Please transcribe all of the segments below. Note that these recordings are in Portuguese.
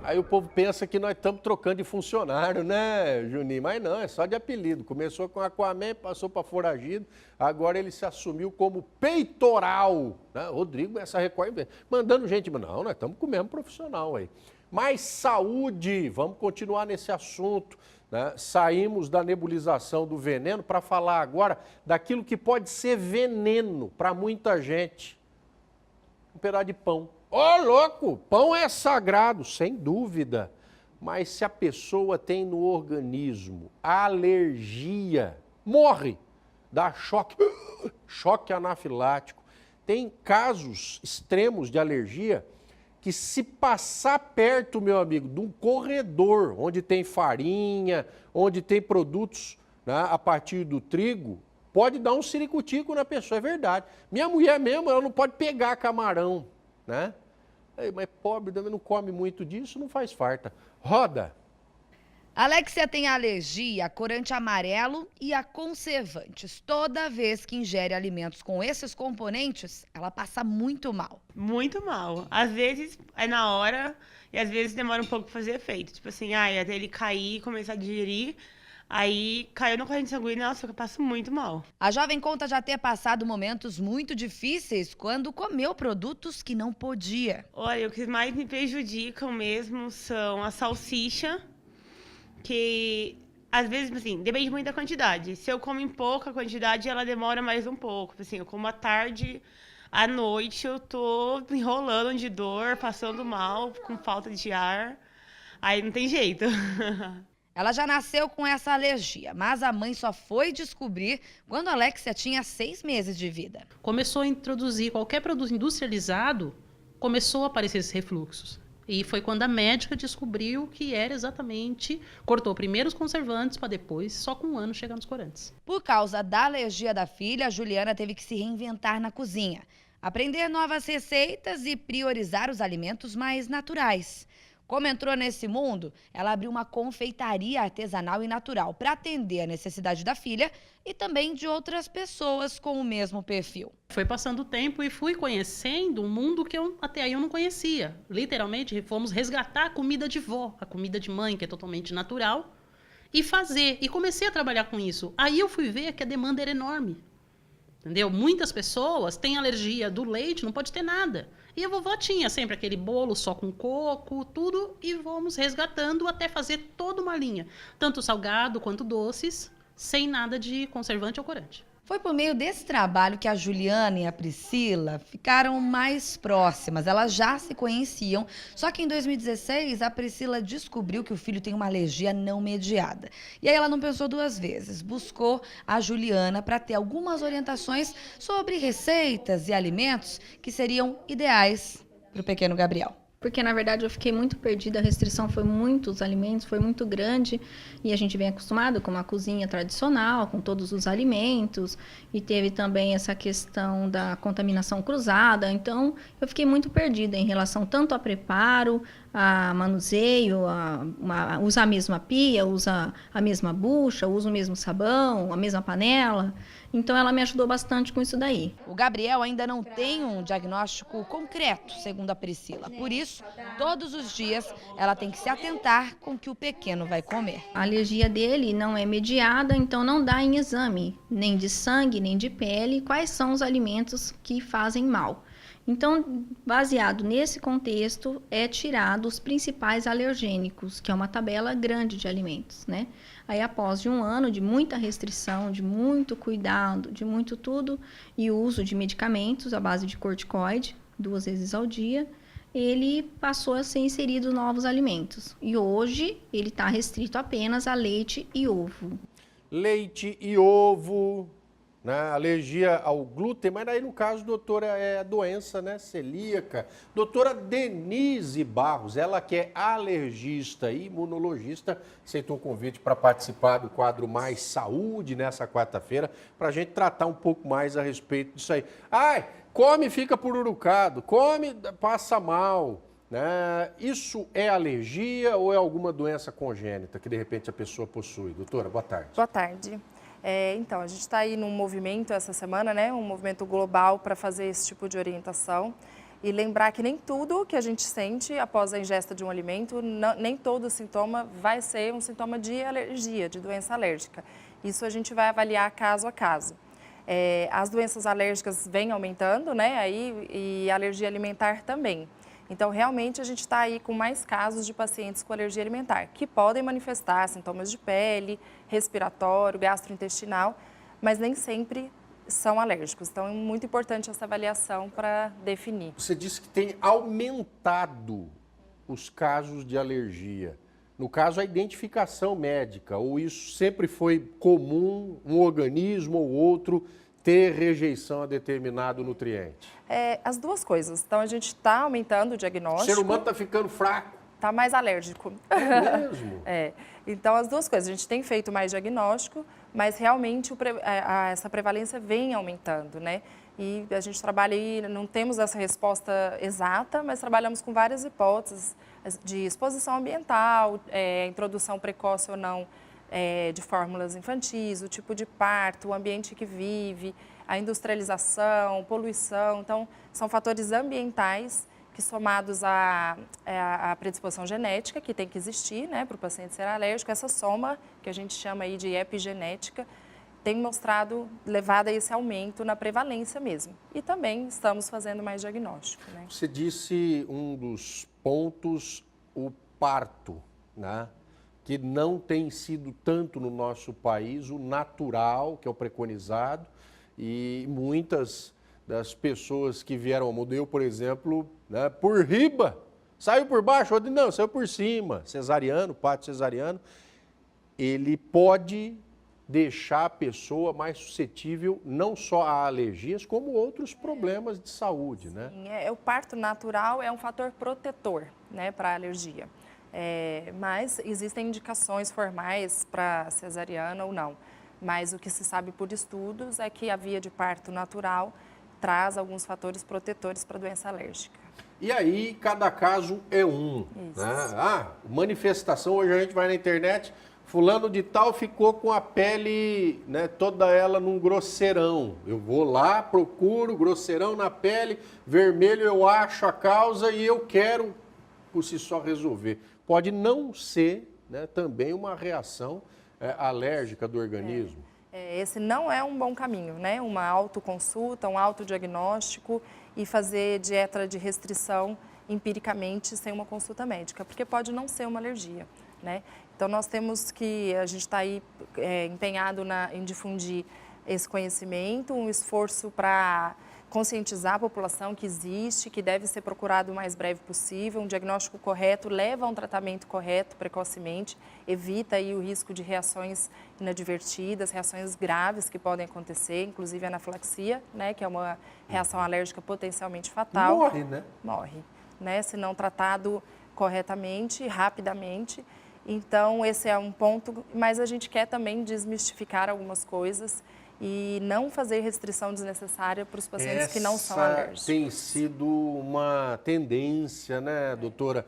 Aí o povo pensa que nós estamos trocando de funcionário, né, Juninho? Mas não, é só de apelido. Começou com Aquaman, passou para Foragido, agora ele se assumiu como Peitoral. Né? Rodrigo, essa Record, mandando gente, não, nós estamos com o mesmo profissional aí. Mais saúde, vamos continuar nesse assunto. Né? Saímos da nebulização do veneno para falar agora daquilo que pode ser veneno para muita gente. Um pedaço de pão. Ô, louco, pão é sagrado, sem dúvida. Mas se a pessoa tem no organismo alergia, morre, dá choque, choque anafilático. Tem casos extremos de alergia que se passar perto, meu amigo, de um corredor onde tem farinha, onde tem produtos, né, a partir do trigo, pode dar um ciricutico na pessoa, é verdade. Minha mulher mesmo, ela não pode pegar camarão, né? Mas pobre também não come muito disso, não faz farta. Roda. Alexia tem alergia a corante amarelo e a conservantes. Toda vez que ingere alimentos com esses componentes, ela passa muito mal. Muito mal. Às vezes é na hora e às vezes demora um pouco para fazer efeito. Tipo assim, até ele cair e começar a digerir. Aí caiu na corrente sanguínea, nossa, eu passo muito mal. A jovem conta já ter passado momentos muito difíceis quando comeu produtos que não podia. Olha, o que mais me prejudicam mesmo são a salsicha, que às vezes, assim, depende muito da quantidade. Se eu como em pouca quantidade, ela demora mais um pouco. Assim, eu como à tarde, à noite eu tô enrolando de dor, passando mal, com falta de ar. Aí não tem jeito. Ela já nasceu com essa alergia, mas a mãe só foi descobrir quando a Alexia tinha 6 meses de vida. Começou a introduzir qualquer produto industrializado, começou a aparecer esses refluxos. E foi quando a médica descobriu que era exatamente... Cortou primeiro os conservantes para depois, só com 1 ano, chegar nos corantes. Por causa da alergia da filha, a Juliana teve que se reinventar na cozinha. Aprender novas receitas e priorizar os alimentos mais naturais. Como entrou nesse mundo, ela abriu uma confeitaria artesanal e natural para atender a necessidade da filha e também de outras pessoas com o mesmo perfil. Foi passando o tempo e fui conhecendo um mundo que até aí eu não conhecia. Literalmente, fomos resgatar a comida de vó, a comida de mãe, que é totalmente natural, e fazer. E comecei a trabalhar com isso. Aí eu fui ver que a demanda era enorme. Entendeu? Muitas pessoas têm alergia do leite, não pode ter nada. E a vovó tinha sempre aquele bolo só com coco, tudo, e vamos resgatando até fazer toda uma linha. Tanto salgado quanto doces, sem nada de conservante ou corante. Foi por meio desse trabalho que a Juliana e a Priscila ficaram mais próximas. Elas já se conheciam, só que em 2016 a Priscila descobriu que o filho tem uma alergia não mediada. E aí ela não pensou 2 vezes, buscou a Juliana para ter algumas orientações sobre receitas e alimentos que seriam ideais para o pequeno Gabriel. Porque, na verdade, eu fiquei muito perdida, a restrição foi muitos alimentos, foi muito grande, e a gente vem acostumado com uma cozinha tradicional, com todos os alimentos, e teve também essa questão da contaminação cruzada, então eu fiquei muito perdida em relação tanto a preparo, a manuseio, usa a mesma pia, usa a mesma bucha, usa o mesmo sabão, a mesma panela. Então, ela me ajudou bastante com isso daí. O Gabriel ainda não tem um diagnóstico concreto, segundo a Priscila. Por isso, todos os dias, ela tem que se atentar com o que o pequeno vai comer. A alergia dele não é mediada, então não dá em exame, nem de sangue, nem de pele, quais são os alimentos que fazem mal. Então, baseado nesse contexto, é tirado os principais alergênicos, que é uma tabela grande de alimentos, né? Aí, após de 1 ano de muita restrição, de muito cuidado, de muito tudo, e o uso de medicamentos à base de corticoide, 2 vezes ao dia, ele passou a ser inserido novos alimentos. E hoje, ele está restrito apenas a leite e ovo. Leite e ovo, né? Alergia ao glúten, mas aí no caso, doutora, é a doença, né, celíaca. Doutora Denise Barros, ela que é alergista e imunologista, aceitou o convite para participar do quadro Mais Saúde nessa quarta-feira, para a gente tratar um pouco mais a respeito disso aí. Ai, come e fica pururucado, come, passa mal, né? Isso é alergia ou é alguma doença congênita que de repente a pessoa possui? Doutora, boa tarde. Boa tarde. Então, a gente está aí num movimento essa semana, né? Um movimento global para fazer esse tipo de orientação. E lembrar que nem tudo que a gente sente após a ingesta de um alimento, nem todo sintoma vai ser um sintoma de alergia, de doença alérgica. Isso a gente vai avaliar caso a caso. As doenças alérgicas vêm aumentando, né? E a alergia alimentar também. Então, realmente, a gente está aí com mais casos de pacientes com alergia alimentar, que podem manifestar sintomas de pele, respiratório, gastrointestinal, mas nem sempre são alérgicos. Então, é muito importante essa avaliação para definir. Você disse que tem aumentado os casos de alergia. No caso, a identificação médica, ou isso sempre foi comum, um organismo ou outro ter rejeição a determinado nutriente? As duas coisas. Então, a gente está aumentando o diagnóstico. O ser humano está ficando fraco. Está mais alérgico. É mesmo? Então, as duas coisas. A gente tem feito mais diagnóstico, mas realmente essa prevalência vem aumentando, né? E a gente trabalha aí, não temos essa resposta exata, mas trabalhamos com várias hipóteses de exposição ambiental, introdução precoce ou não de fórmulas infantis, o tipo de parto, o ambiente que vive, a industrialização, poluição. Então, são fatores ambientais que, somados à predisposição genética, que tem que existir, né, para o paciente ser alérgico, essa soma, que a gente chama aí de epigenética, tem levado a esse aumento na prevalência mesmo. E também estamos fazendo mais diagnóstico, né? Você disse um dos pontos, o parto, né? Que não tem sido tanto no nosso país o natural, que é o preconizado, e muitas das pessoas que vieram ao mundo, eu, por exemplo, né, por riba, saiu por baixo, outro não, saiu por cima, cesariano, parto cesariano, ele pode deixar a pessoa mais suscetível não só a alergias, como outros problemas de saúde, né? Sim, o parto natural é um fator protetor, né, para a alergia. Mas existem indicações formais para cesariana ou não. Mas o que se sabe por estudos é que a via de parto natural traz alguns fatores protetores para a doença alérgica. E aí, cada caso é um. Isso. Né? Manifestação, hoje a gente vai na internet, fulano de tal ficou com a pele, né, toda ela num grosseirão. Eu vou lá, procuro grosseirão na pele, vermelho eu acho a causa e eu quero, por si só, resolver. Pode não ser, né, também uma reação alérgica do organismo. Esse não é um bom caminho, né? Uma autoconsulta, um autodiagnóstico e fazer dieta de restrição empiricamente sem uma consulta médica, porque pode não ser uma alergia, né? Então, a gente está aí empenhado em difundir esse conhecimento, um esforço para conscientizar a população que existe, que deve ser procurado o mais breve possível, um diagnóstico correto, leva a um tratamento correto precocemente, evita aí o risco de reações inadvertidas, reações graves que podem acontecer, inclusive a anafilaxia, né, que é uma reação alérgica potencialmente fatal. Morre, né? Morre, né, se não tratado corretamente, rapidamente. Então, esse é um ponto, mas a gente quer também desmistificar algumas coisas e não fazer restrição desnecessária para os pacientes que não são alérgicos. Essa tem sido uma tendência, né, doutora?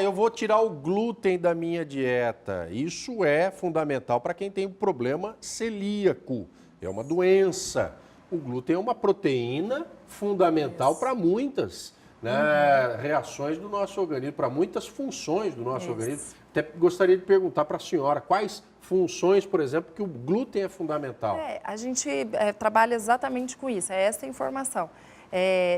Eu vou tirar o glúten da minha dieta. Isso é fundamental para quem tem um problema celíaco. É uma doença. O glúten é uma proteína fundamental para muitas, né, reações do nosso organismo, para muitas funções do nosso organismo. Até gostaria de perguntar para a senhora quais funções, por exemplo, que o glúten é fundamental. A gente trabalha exatamente com isso, é essa informação.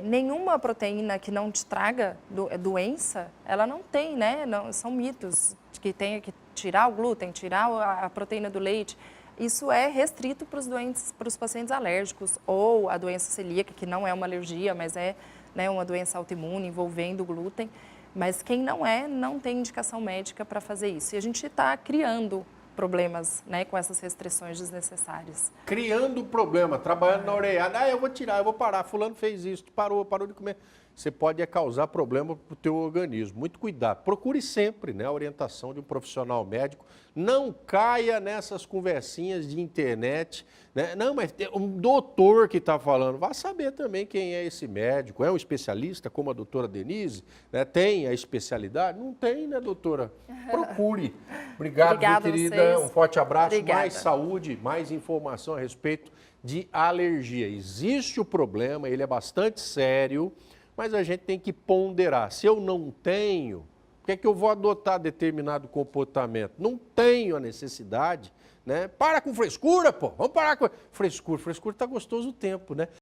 Nenhuma proteína que não te traga doença, ela não tem, né? Não, são mitos que tem que tirar o glúten, tirar a proteína do leite. Isso é restrito para os doentes, para os pacientes alérgicos ou a doença celíaca, que não é uma alergia, mas é, né, uma doença autoimune envolvendo o glúten. Mas quem não tem indicação médica para fazer isso. E a gente está criando problemas, né, com essas restrições desnecessárias. Criando problema, trabalhando na orelhada. Eu vou tirar, eu vou parar. Fulano fez isso, parou de comer. Você pode causar problema para o teu organismo. Muito cuidado. Procure sempre, né, a orientação de um profissional médico. Não caia nessas conversinhas de internet, né? Não, mas tem um doutor que está falando. Vá saber também quem é esse médico. É um especialista, como a doutora Denise? Né? Tem a especialidade? Não tem, né, doutora? Procure. Obrigado, minha querida. Um forte abraço. Obrigada. Mais saúde, mais informação a respeito de alergia. Existe o problema, ele é bastante sério. mas a gente tem que ponderar. Se eu não tenho, por que é que eu vou adotar determinado comportamento? Não tenho a necessidade, né? Para com frescura, pô, vamos parar com frescura. Frescura está gostoso o tempo, né?